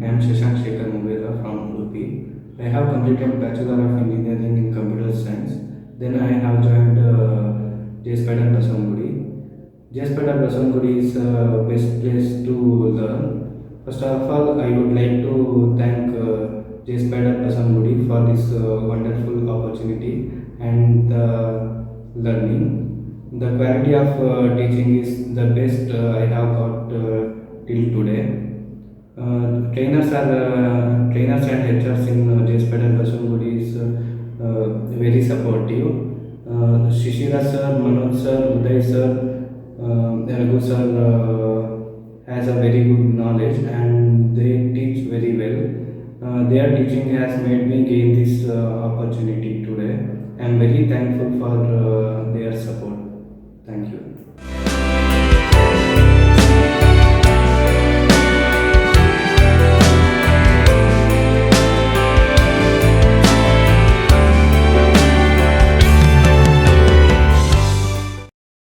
I am Shashank from UP. I have completed Bachelor of Engineering in Computer Science. Then I have joined JSpiders Basavanagudi. JSpiders Basavanagudi is the best place to learn. First of all, I would like to thank JSpiders Basavanagudi for this wonderful opportunity and learning. The quality of teaching is the best I have got till today. Trainers and HRs in JSpiders Basavangudi is very supportive. Shishira sir, Manoj sir, Uday sir, Raghu sir has a very good knowledge and they teach very well. Their teaching has made me gain this opportunity today. I am very thankful for their support.